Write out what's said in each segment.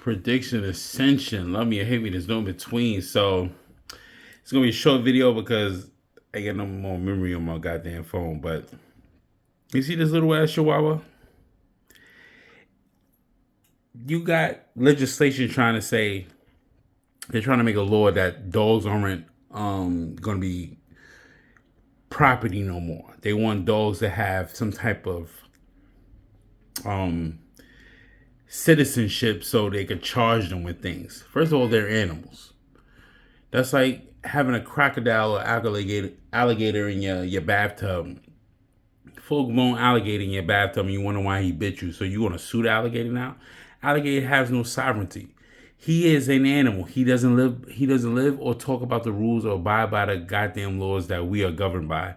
Prediction Ascension. Love me or hate me, there's no in between. So it's gonna be a short video because I got no more memory on my goddamn phone. But you see this little ass Chihuahua? You got legislation trying to say they're trying to make a law that dogs aren't gonna be property no more. They want dogs to have some type of citizenship so they could charge them with things. First of all, they're animals. That's like having a crocodile or alligator in your bathtub. Full-blown alligator in your bathtub, and you wonder why he bit you. So you want to sue the alligator now? Alligator has no sovereignty. He is an animal. He doesn't live or talk about the rules or abide by the goddamn laws that we are governed by,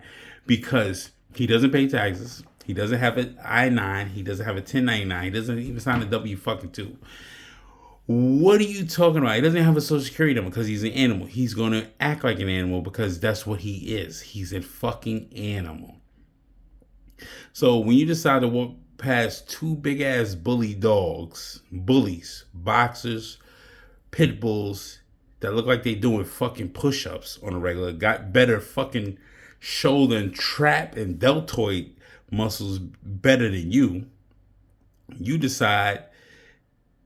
because he doesn't pay taxes. He doesn't have an I-9. He doesn't have a 1099. He doesn't even sign a W-2. What are you talking about? He doesn't have a social security number because he's an animal. He's going to act like an animal because that's what he is. He's a fucking animal. So when you decide to walk past two big ass bullies, boxers, pit bulls that look like they doing fucking push-ups on a regular, got better fucking shoulder and trap and deltoid muscles better than you decide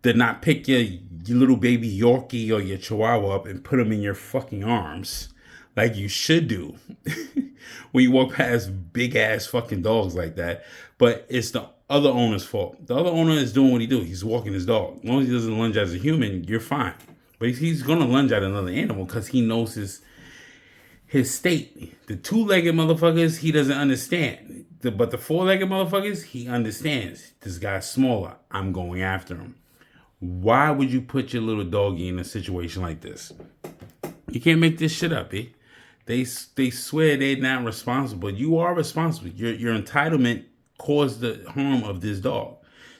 to not pick your little baby Yorkie or your Chihuahua up and put them in your fucking arms like you should do when you walk past big ass fucking dogs like that. But it's the other owner's fault. The other owner is doing what he do. He's walking his dog. As long as he doesn't lunge as a human, you're fine. But he's gonna lunge at another animal because he knows his state. The two-legged motherfuckers, he doesn't understand. But the four-legged motherfuckers, he understands. This guy's smaller. I'm going after him. Why would you put your little doggy in a situation like this? You can't make this shit up, eh? They swear they're not responsible. You are responsible. Your entitlement caused the harm of this dog.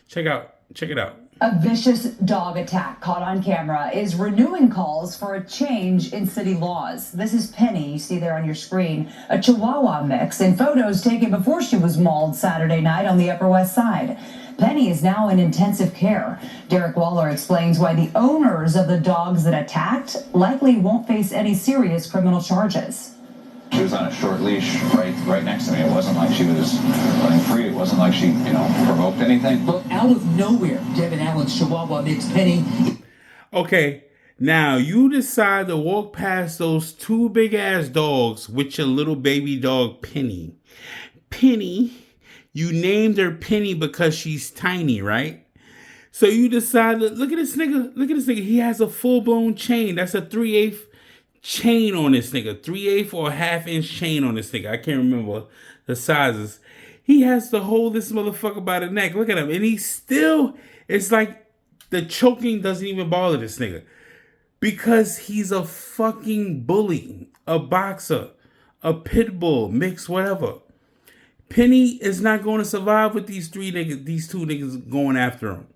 Check it out. A vicious dog attack caught on camera is renewing calls for a change in city laws. This is Penny, you see there on your screen, a Chihuahua mix, in photos taken before she was mauled Saturday night on the Upper West Side. Penny is now in intensive care. Derek Waller explains why the owners of the dogs that attacked likely won't face any serious criminal charges. She was on a short leash right next to me. It wasn't like she was running free. It wasn't like she, provoked anything. But out of nowhere, Devin Allen's Chihuahua mix Penny. Okay, now you decide to walk past those two big ass dogs with your little baby dog Penny. Penny, you named her Penny because she's tiny, right? So you decide to look at this nigga. He has a full-blown chain. That's a 3/8 chain on this nigga. 3/8 or a 1/2 inch chain on this nigga. I can't remember the sizes. He has to hold this motherfucker by the neck. Look at him. And it's like the choking doesn't even bother this nigga. Because he's a fucking bully, a boxer, a pit bull, mix, whatever. Penny is not going to survive with these two niggas going after him.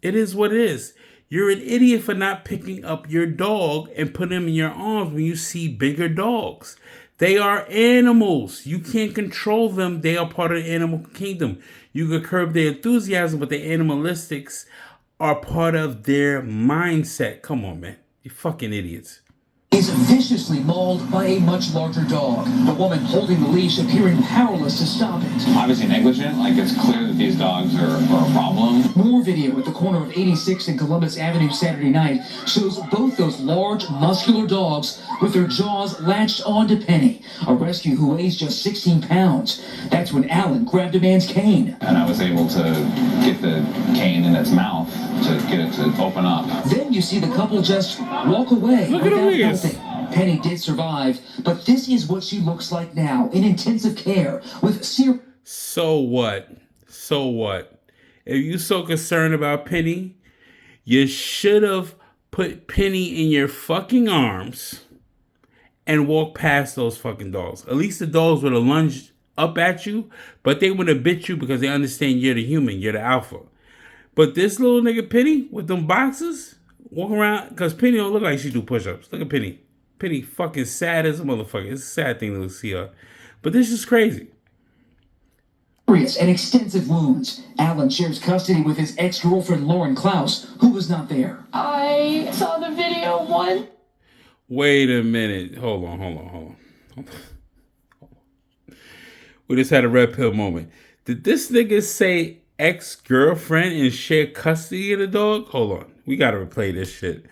It is what it is. You're an idiot for not picking up your dog and putting him in your arms when you see bigger dogs. They are animals. You can't control them. They are part of the animal kingdom. You can curb their enthusiasm, but the animalistics are part of their mindset. Come on, man. You fucking idiots. Is viciously mauled by a much larger dog. The woman holding the leash appearing powerless to stop it. Obviously negligent. Like, it's clear that these dogs are a problem. More video at the corner of 86th and Columbus Avenue Saturday night shows both those large, muscular dogs with their jaws latched onto Penny, a rescue who weighs just 16 pounds. That's when Allen grabbed a man's cane. And I was able to get the cane in its mouth to get it to open up. Then you see the couple just walk away without helping. Penny did survive, but this is what she looks like now, in intensive care with So what? If you're so concerned about Penny, you should have put Penny in your fucking arms and walked past those fucking dogs. At least the dogs would have lunged up at you, but they would have bit you because they understand you're the human, you're the alpha. But this little nigga Penny with them boxes, walk around, because Penny don't look like she do push-ups. Look at Penny. Penny fucking sad as a motherfucker. It's a sad thing to see her. But this is crazy. Serious and extensive wounds. Alan shares custody with his ex-girlfriend Lauren Klaus, who was not there. I saw the video once. Wait a minute. Hold on. We just had a red pill moment. Did this nigga say ex-girlfriend and share custody of the dog? Hold on. We gotta replay this shit.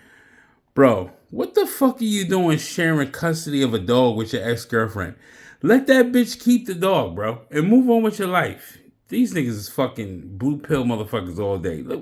Bro, what the fuck are you doing sharing custody of a dog with your ex-girlfriend? Let that bitch keep the dog, bro, and move on with your life. These niggas is fucking blue pill motherfuckers all day. Like,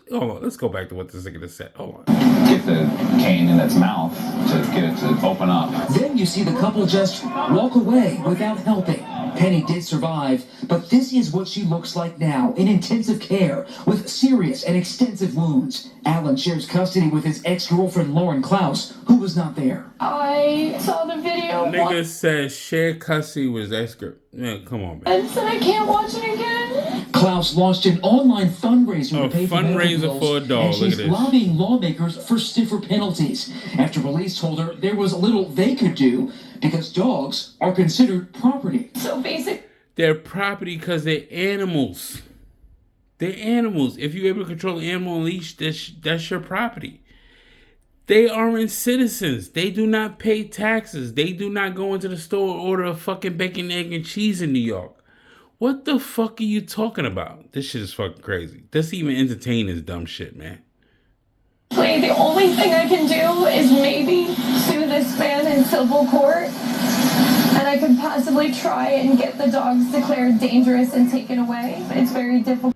hold on, let's go back to what this nigga just said. Hold on. Get the cane in its mouth to get it to open up. Then you see the couple just walk away without helping. Penny did survive, but this is what she looks like now, in intensive care, with serious and extensive wounds. Alan shares custody with his ex-girlfriend Lauren Klaus, who was not there. I saw the video Nigga says share custody with his ex-girl. Man, come on, man. once and I can't watch it again. Klaus launched an online fundraiser to pay for medical fundraiser bills, for a dog. and Look she's at this. lobbying lawmakers for stiffer penalties. After police told her there was little they could do because dogs are considered property. So basic. They're property because they're animals. They're animals. If you're able to control an animal on a leash, that's your property. They aren't citizens. They do not pay taxes. They do not go into the store and order a fucking bacon, egg, and cheese in New York. What the fuck are you talking about? This shit is fucking crazy. This even entertain this dumb shit, man. The only thing I can do is maybe sue this man in civil court. And I could possibly try and get the dogs declared dangerous and taken away. It's very difficult.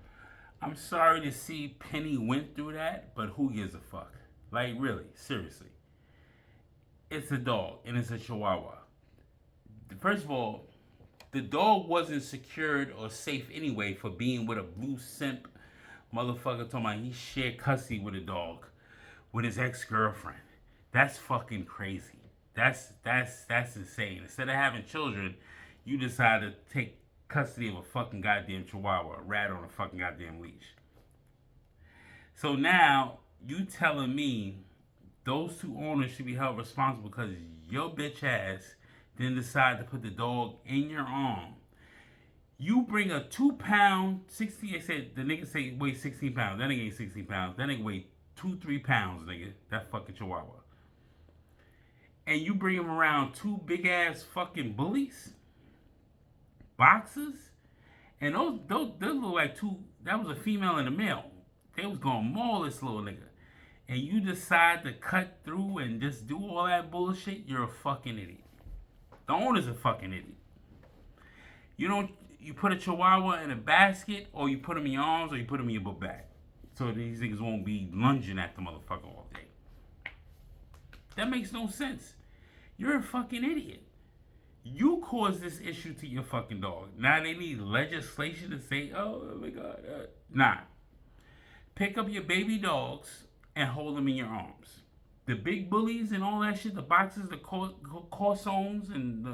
I'm sorry to see Penny went through that, but who gives a fuck? Like, really, seriously. It's a dog, and it's a Chihuahua. First of all, the dog wasn't secured or safe anyway for being with a blue simp motherfucker talking about he shared custody with a dog with his ex-girlfriend. That's fucking crazy. That's insane. Instead of having children, you decide to take custody of a fucking goddamn Chihuahua, a rat on a fucking goddamn leash. So now you telling me those two owners should be held responsible because your bitch ass then decide to put the dog in your arm. You bring a 2 pound, 60, they said, the nigga say weigh 16 pounds. That nigga ain't 16 pounds. That nigga weigh 2-3 pounds, nigga. That fucking Chihuahua. And you bring him around two big ass fucking bullies, boxers, and those look like two. That was a female and a male. They was gonna maul this little nigga, and you decide to cut through and just do all that bullshit. You're a fucking idiot. The owner's a fucking idiot. You put a Chihuahua in a basket, or you put him in your arms, or you put him in your book bag, so these niggas won't be lunging at the motherfucker all day. That makes no sense. You're a fucking idiot. You caused this issue to your fucking dog. Now they need legislation to say, oh my God. Nah. Pick up your baby dogs and hold them in your arms. The big bullies and all that shit, the boxers, the Corsones, and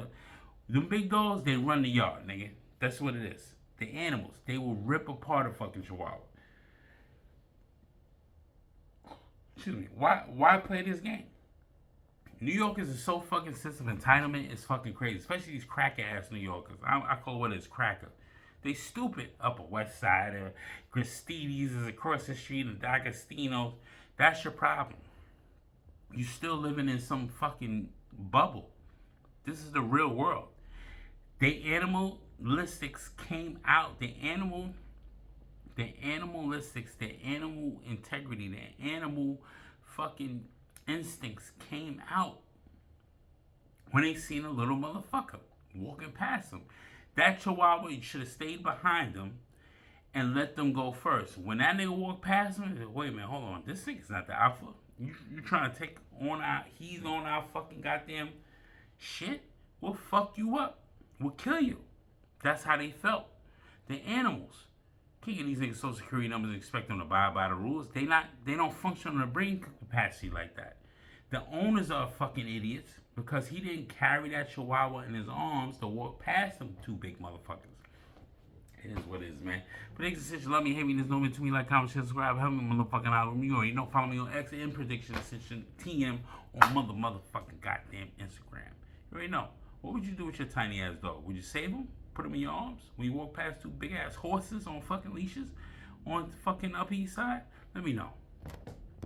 the big dogs, they run the yard, nigga. That's what it is. The animals, they will rip apart a fucking Chihuahua. Excuse me. Why play this game? New Yorkers are so fucking sense of entitlement, it's fucking crazy. Especially these cracker ass New Yorkers. I call what is cracker. They stupid. Upper West Side, Gristedes is across the street, and D'Agostino's. That's your problem. You still living in some fucking bubble. This is the real world. The animalistics came out. The animalistics, the animal integrity, the animal fucking instincts came out when they seen a little motherfucker walking past them. That Chihuahua should have stayed behind them and let them go first. When that nigga walked past him, he said, wait a minute, hold on. This nigga's not the alpha. You trying to take on he's on our fucking goddamn shit? We'll fuck you up. We'll kill you. That's how they felt. The animals. Can't get these niggas social security numbers and expect them to abide by the rules. They don't function on a brain capacity like that. The owners are fucking idiots because he didn't carry that Chihuahua in his arms to walk past them two big motherfuckers. It is what it is, man. But thanks for love me, hate me, there's no between, like, comment, share, subscribe, help me motherfucking out with me. You already know, follow me on X and Prediction Ascension TM on motherfucking goddamn Instagram. You already know. What would you do with your tiny ass dog? Would you save him? put them in your arms when you walk past two big ass horses on fucking leashes on fucking Upper East Side? Let me know.